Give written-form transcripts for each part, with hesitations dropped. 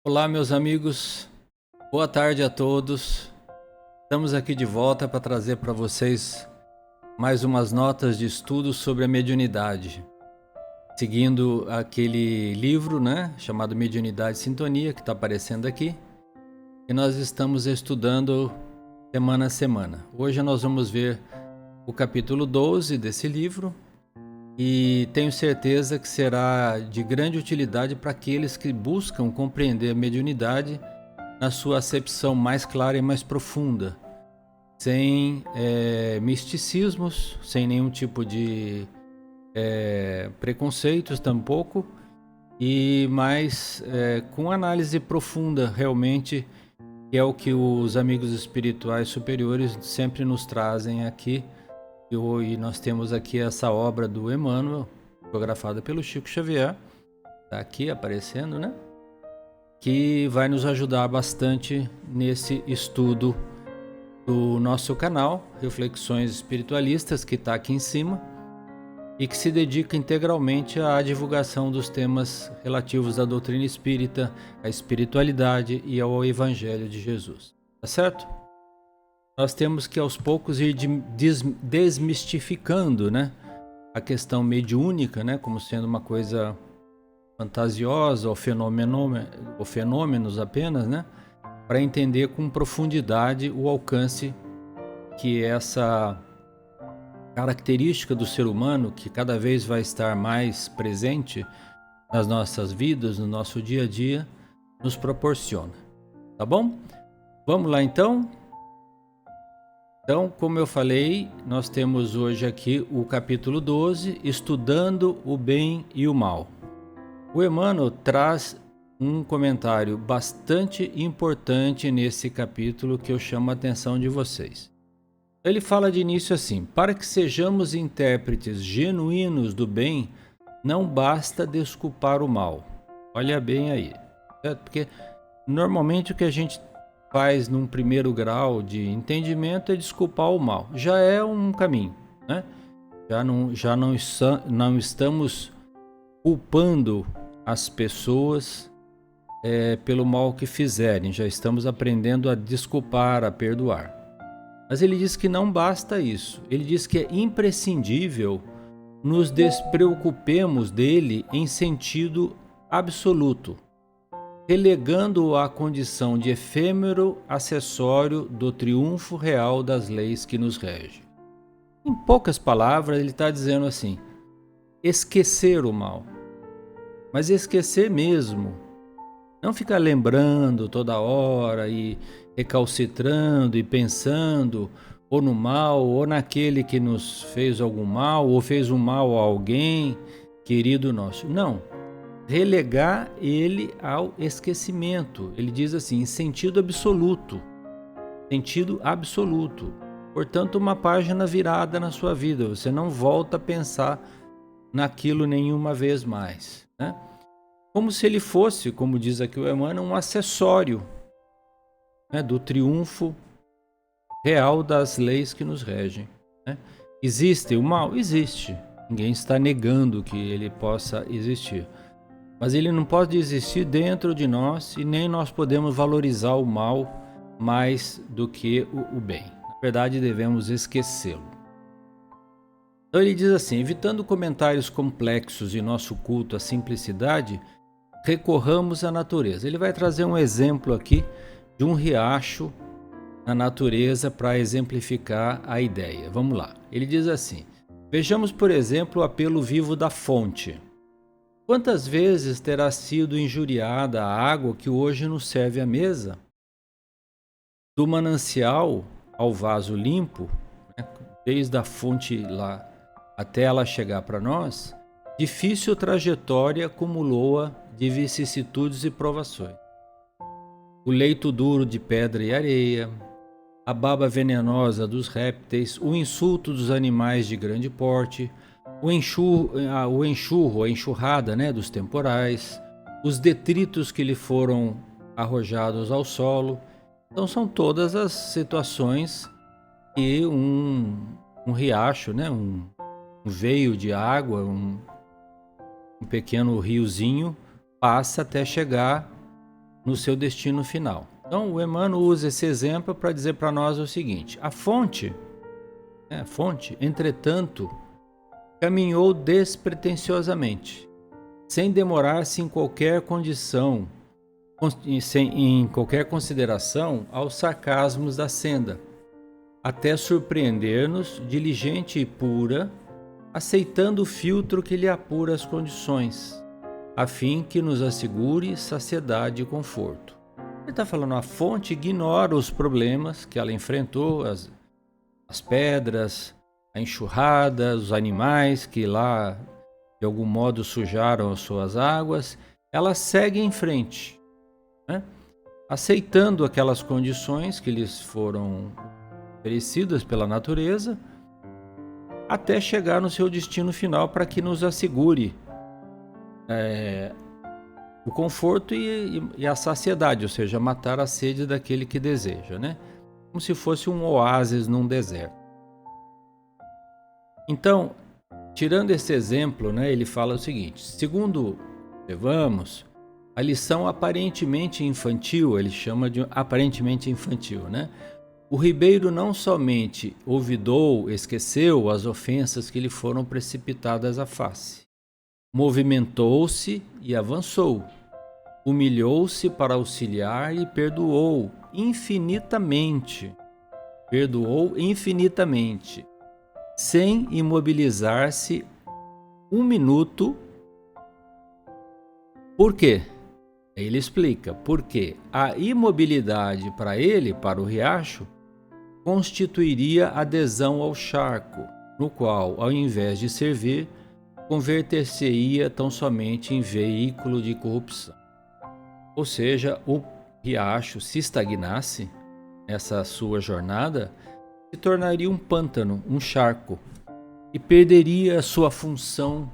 Olá, meus amigos. Boa tarde a todos. Estamos aqui de volta para trazer para vocês mais umas notas de estudo sobre a mediunidade, seguindo aquele livro, chamado Mediunidade e Sintonia, que está aparecendo aqui, e nós estamos estudando semana a semana. Hoje nós vamos ver o capítulo 12 desse livro e tenho certeza que será de grande utilidade para aqueles que buscam compreender a mediunidade na sua acepção mais clara e mais profunda, sem misticismos, sem nenhum tipo de preconceitos tampouco, e mais com análise profunda realmente, que é o que os amigos espirituais superiores sempre nos trazem aqui. E nós temos aqui essa obra do Emmanuel, fotografada pelo Chico Xavier, está aqui aparecendo, que vai nos ajudar bastante nesse estudo do nosso canal Reflexões Espiritualistas, que está aqui em cima, e que se dedica integralmente à divulgação dos temas relativos à doutrina espírita, à espiritualidade e ao Evangelho de Jesus. Tá certo? Nós temos que aos poucos ir desmistificando, a questão mediúnica, como sendo uma coisa fantasiosa ou fenômenos apenas, para entender com profundidade o alcance que essa característica do ser humano, que cada vez vai estar mais presente nas nossas vidas, no nosso dia a dia, nos proporciona. Tá bom? Vamos lá então? Então, como eu falei, nós temos hoje aqui o capítulo 12, Estudando o Bem e o Mal. O Emmanuel traz um comentário bastante importante nesse capítulo que eu chamo a atenção de vocês. Ele fala de início assim: para que sejamos intérpretes genuínos do bem, não basta desculpar o mal. Olha bem aí, certo? Porque normalmente o que a gente faz num primeiro grau de entendimento é desculpar o mal. Já é um caminho, Já não estamos culpando as pessoas pelo mal que fizerem. Já estamos aprendendo a desculpar, a perdoar. Mas ele diz que não basta isso. Ele diz que é imprescindível nos despreocupemos dele em sentido absoluto, relegando-o à condição de efêmero acessório do triunfo real das leis que nos regem. Em poucas palavras, ele está dizendo assim: esquecer o mal. Mas esquecer mesmo. Não ficar lembrando toda hora e recalcitrando e pensando ou no mal, ou naquele que nos fez algum mal, ou fez um mal a alguém querido nosso. Não. Relegar ele ao esquecimento. Ele diz assim, em sentido absoluto. Sentido absoluto. Portanto, uma página virada na sua vida. Você não volta a pensar naquilo nenhuma vez mais, Como se ele fosse, como diz aqui o Emmanuel, um acessório do triunfo real das leis que nos regem. Existe o mal? Existe. Ninguém está negando que ele possa existir. Mas ele não pode existir dentro de nós e nem nós podemos valorizar o mal mais do que o bem. Na verdade, devemos esquecê-lo. Então ele diz assim: evitando comentários complexos em nosso culto à simplicidade, recorramos à natureza. Ele vai trazer um exemplo aqui de um riacho na natureza para exemplificar a ideia. Vamos lá. Ele diz assim: vejamos, por exemplo, o apelo vivo da fonte. Quantas vezes terá sido injuriada a água que hoje nos serve à mesa? Do manancial ao vaso limpo, desde a fonte lá até ela chegar para nós, difícil trajetória acumulou-a de vicissitudes e provações. O leito duro de pedra e areia, a baba venenosa dos répteis, o insulto dos animais de grande porte, a enxurrada dos temporais, os detritos que lhe foram arrojados ao solo. Então são todas as situações que um riacho, um veio de água, um pequeno riozinho passa até chegar no seu destino final. Então, o Emmanuel usa esse exemplo para dizer para nós o seguinte: a fonte, entretanto, caminhou despretensiosamente, sem demorar-se em qualquer condição, em qualquer consideração aos sarcasmos da senda, até surpreender-nos diligente e pura, aceitando o filtro que lhe apura as condições, a fim que nos assegure saciedade e conforto. Ele está falando, a fonte ignora os problemas que ela enfrentou, as pedras, a enxurrada, os animais que lá de algum modo sujaram as suas águas. Ela segue em frente, né? Aceitando aquelas condições que lhes foram oferecidas pela natureza, até chegar no seu destino final, para que nos assegure o conforto e a saciedade, ou seja, matar a sede daquele que deseja, né? Como se fosse um oásis num deserto. Então, tirando esse exemplo, né, ele fala o seguinte: segundo observamos, a lição aparentemente infantil, ele chama de aparentemente infantil, né? O ribeiro não somente olvidou, esqueceu as ofensas que lhe foram precipitadas à face, movimentou-se e avançou, humilhou-se para auxiliar e perdoou infinitamente, sem imobilizar-se um minuto. Por quê? Ele explica, porque a imobilidade para ele, para o riacho, constituiria adesão ao charco, no qual, ao invés de servir, converter-se-ia tão somente em veículo de corrupção. Ou seja, o riacho, se estagnasse essa sua jornada, se tornaria um pântano, um charco, e perderia a sua função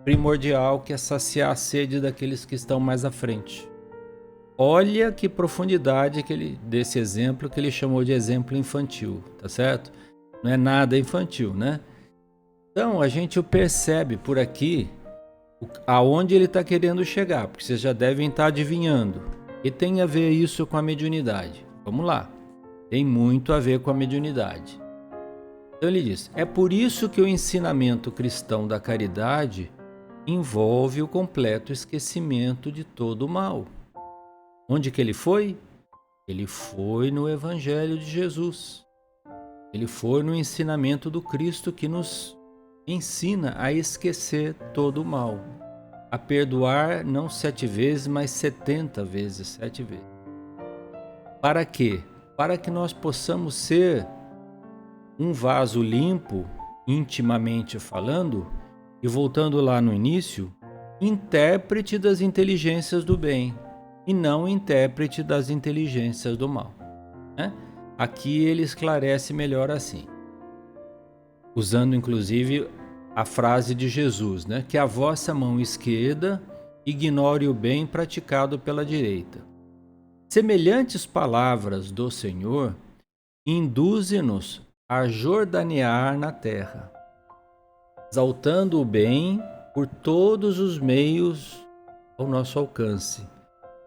primordial, que é saciar a sede daqueles que estão mais à frente. Olha que profundidade desse exemplo, que ele chamou de exemplo infantil, tá certo? Não é nada infantil, né? Então a gente percebe por aqui aonde ele está querendo chegar, porque vocês já devem estar adivinhando. E tem a ver isso com a mediunidade. Vamos lá. Tem muito a ver com a mediunidade. Então ele diz: é por isso que o ensinamento cristão da caridade envolve o completo esquecimento de todo o mal. Onde que ele foi? Ele foi no Evangelho de Jesus. Ele foi no ensinamento do Cristo, que nos ensina a esquecer todo o mal, a perdoar não 7 vezes, mas 70 vezes 7 vezes. Para quê? Para que nós possamos ser um vaso limpo, intimamente falando, e voltando lá no início, intérprete das inteligências do bem, e não intérprete das inteligências do mal, né? Aqui ele esclarece melhor assim, usando inclusive a frase de Jesus, né? Que a vossa mão esquerda ignore o bem praticado pela direita. Semelhantes palavras do Senhor induzem-nos a jordanear na terra, exaltando o bem por todos os meios ao nosso alcance.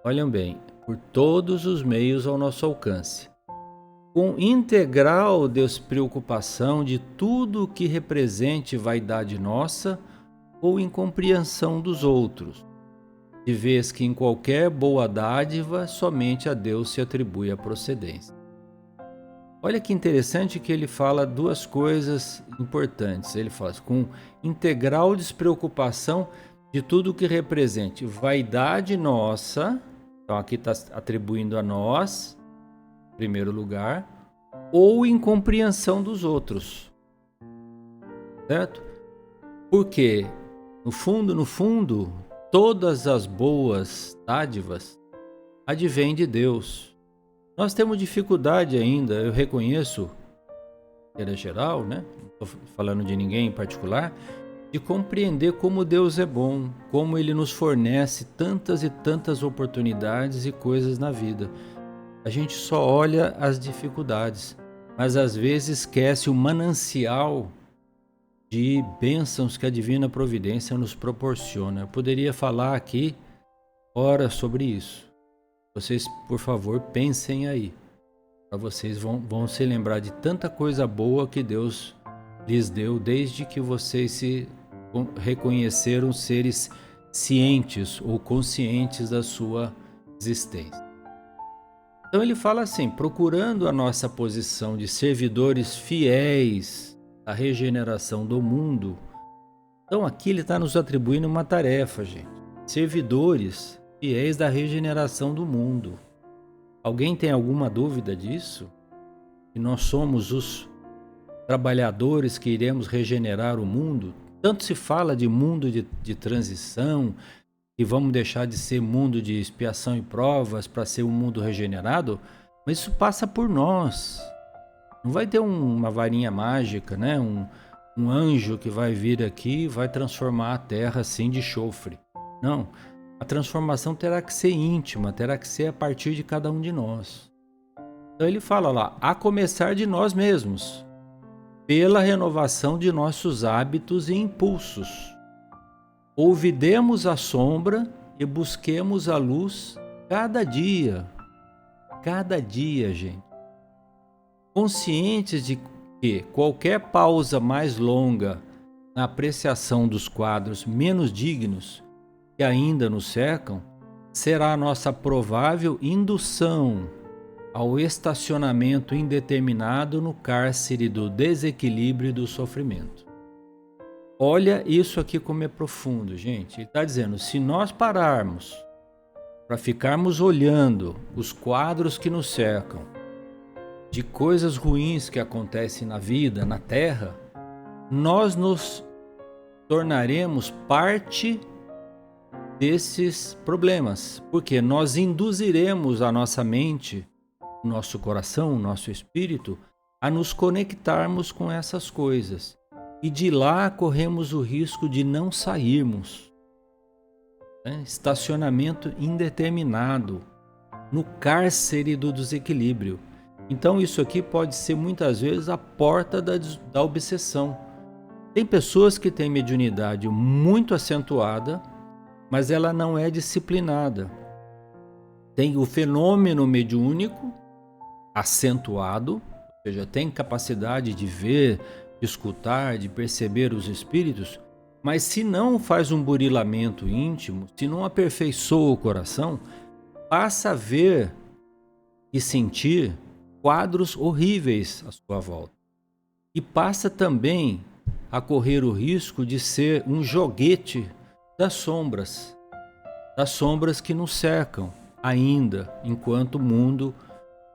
Olhem bem, por todos os meios ao nosso alcance, com integral despreocupação de tudo o que represente vaidade nossa ou incompreensão dos outros, de vez que em qualquer boa dádiva somente a Deus se atribui a procedência. Olha que interessante que ele fala duas coisas importantes. Ele fala com integral despreocupação de tudo o que represente vaidade nossa. Então aqui está atribuindo a nós, em primeiro lugar, ou incompreensão dos outros, certo? Porque, no fundo, todas as boas dádivas advêm de Deus. Nós temos dificuldade ainda, eu reconheço, em geral, né? Não estou falando de ninguém em particular, de compreender como Deus é bom, como Ele nos fornece tantas e tantas oportunidades e coisas na vida. A gente só olha as dificuldades, mas às vezes esquece o manancial de bênçãos que a Divina Providência nos proporciona. Eu poderia falar aqui horas sobre isso. Vocês, por favor, pensem aí. Para vocês vão se lembrar de tanta coisa boa que Deus lhes deu desde que vocês se reconheceram seres cientes ou conscientes da sua existência. Então ele fala assim: procurando a nossa posição de servidores fiéis da regeneração do mundo. Então aqui ele está nos atribuindo uma tarefa, gente. Servidores fiéis da regeneração do mundo. Alguém tem alguma dúvida disso? Que nós somos os trabalhadores que iremos regenerar o mundo? Tanto se fala de mundo de transição, que vamos deixar de ser mundo de expiação e provas para ser um mundo regenerado, mas isso passa por nós. Não vai ter uma varinha mágica, né? Um anjo que vai vir aqui e vai transformar a terra assim de chofre. Não. A transformação terá que ser íntima, terá que ser a partir de cada um de nós. Então ele fala lá, a começar de nós mesmos, pela renovação de nossos hábitos e impulsos. Ouvidemos a sombra e busquemos a luz cada dia. Cada dia, gente. Conscientes de que qualquer pausa mais longa na apreciação dos quadros menos dignos que ainda nos cercam, será a nossa provável indução ao estacionamento indeterminado no cárcere do desequilíbrio e do sofrimento. Olha isso aqui como é profundo, gente. Ele está dizendo, se nós pararmos para ficarmos olhando os quadros que nos cercam, de coisas ruins que acontecem na vida, na Terra, nós nos tornaremos parte desses problemas, porque nós induziremos a nossa mente, o nosso coração, o nosso espírito, a nos conectarmos com essas coisas. E de lá corremos o risco de não sairmos. Estacionamento indeterminado, no cárcere do desequilíbrio. Então isso aqui pode ser muitas vezes a porta da obsessão. Tem pessoas que têm mediunidade muito acentuada, mas ela não é disciplinada. Tem o fenômeno mediúnico acentuado, ou seja, tem capacidade de ver, de escutar, de perceber os espíritos, mas se não faz um burilamento íntimo, se não aperfeiçoa o coração, passa a ver e sentir quadros horríveis à sua volta. E passa também a correr o risco de ser um joguete das sombras que nos cercam ainda, enquanto mundo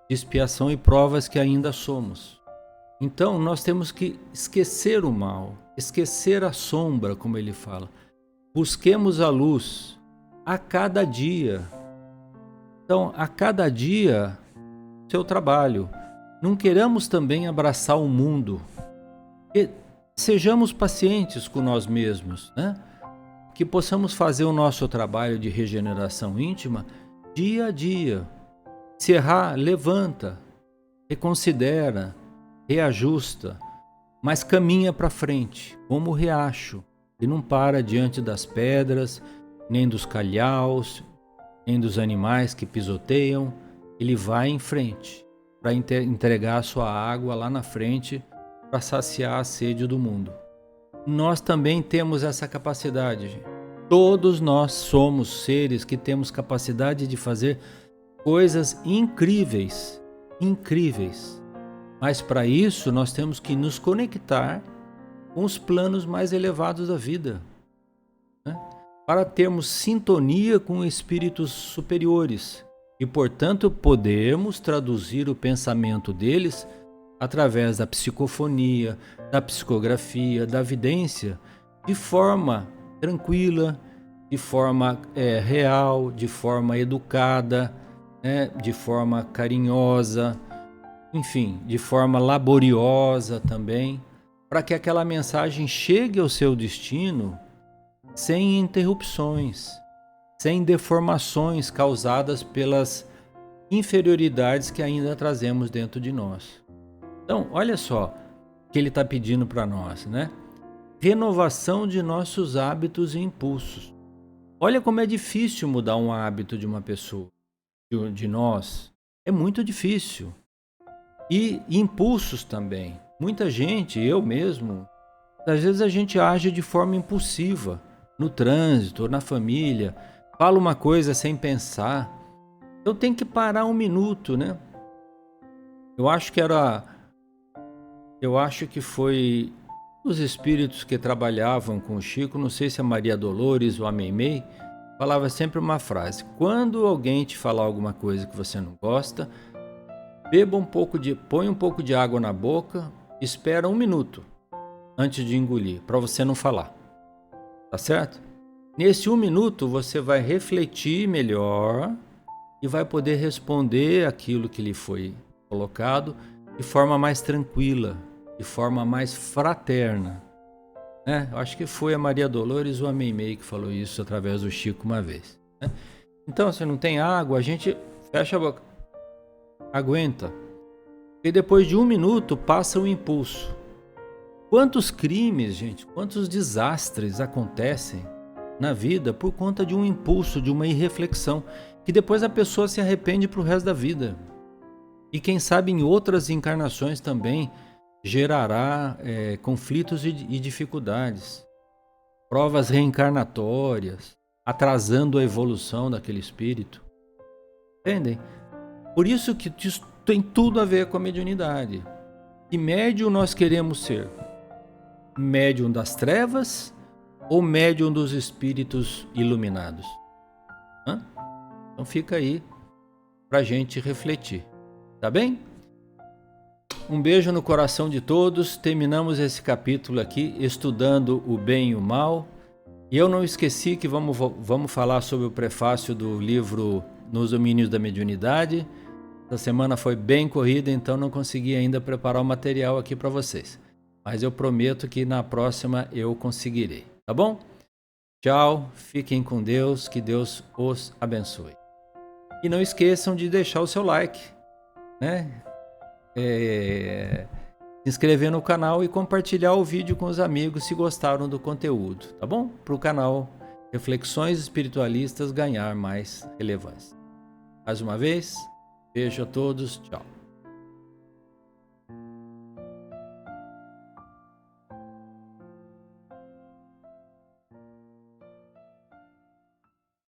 de expiação e provas que ainda somos. Então nós temos que esquecer o mal, esquecer a sombra, como ele fala. Busquemos a luz a cada dia. Então, a cada dia, seu trabalho. Não queramos também abraçar o mundo. E sejamos pacientes com nós mesmos, né? Que possamos fazer o nosso trabalho de regeneração íntima dia a dia. Se errar, levanta, reconsidera, reajusta, mas caminha para frente, como o riacho, e não para diante das pedras, nem dos calhaus, nem dos animais que pisoteiam. Ele vai em frente para entregar a sua água lá na frente para saciar a sede do mundo. Nós também temos essa capacidade, gente. Todos nós somos seres que temos capacidade de fazer coisas incríveis, incríveis. Mas para isso nós temos que nos conectar com os planos mais elevados da vida, né? Para termos sintonia com espíritos superiores e, portanto, podermos traduzir o pensamento deles através da psicofonia, da psicografia, da vidência, de forma tranquila, de forma real, de forma educada, né? De forma carinhosa, enfim, de forma laboriosa também, para que aquela mensagem chegue ao seu destino sem interrupções, sem deformações causadas pelas inferioridades que ainda trazemos dentro de nós. Então, olha só o que ele está pedindo para nós, né? Renovação de nossos hábitos e impulsos. Olha como é difícil mudar um hábito de uma pessoa. de nós é muito difícil. E impulsos também. Muita gente, eu mesmo, às vezes a gente age de forma impulsiva, no trânsito, na família, fala uma coisa sem pensar. Então tem que parar um minuto, né? Eu acho que foi os espíritos que trabalhavam com o Chico, não sei se a Maria Dolores ou a Meimei, falava sempre uma frase: quando alguém te falar alguma coisa que você não gosta, põe um pouco de água na boca, espera 1 minuto antes de engolir, para você não falar. Tá certo? Nesse 1 minuto você vai refletir melhor e vai poder responder aquilo que lhe foi colocado de forma mais tranquila, de forma mais fraterna. Eu acho que foi a Maria Dolores ou a Meimei que falou isso através do Chico uma vez. Então, se não tem água, a gente fecha a boca, aguenta. E depois de 1 minuto passa o impulso. Quantos crimes, gente, quantos desastres acontecem na vida por conta de um impulso, de uma irreflexão, que depois a pessoa se arrepende pro resto da vida. E quem sabe em outras encarnações também gerará conflitos e dificuldades, provas reencarnatórias, atrasando a evolução daquele espírito. Entendem? Por isso que isso tem tudo a ver com a mediunidade. Que médium nós queremos ser? Médium das trevas ou médium dos espíritos iluminados? Então fica aí pra gente refletir, tá bem? Um beijo no coração de todos. Terminamos esse capítulo aqui estudando o bem e o mal. E eu não esqueci que vamos falar sobre o prefácio do livro Nos Domínios da Mediunidade. Essa semana foi bem corrida, então não consegui ainda preparar o material aqui para vocês. Mas eu prometo que na próxima eu conseguirei, tá bom? Tchau, fiquem com Deus, que Deus os abençoe. E não esqueçam de deixar o seu like, né? Se inscrever no canal e compartilhar o vídeo com os amigos se gostaram do conteúdo, tá bom? Para o canal Reflexões Espiritualistas ganhar mais relevância. Mais uma vez, beijo a todos, tchau.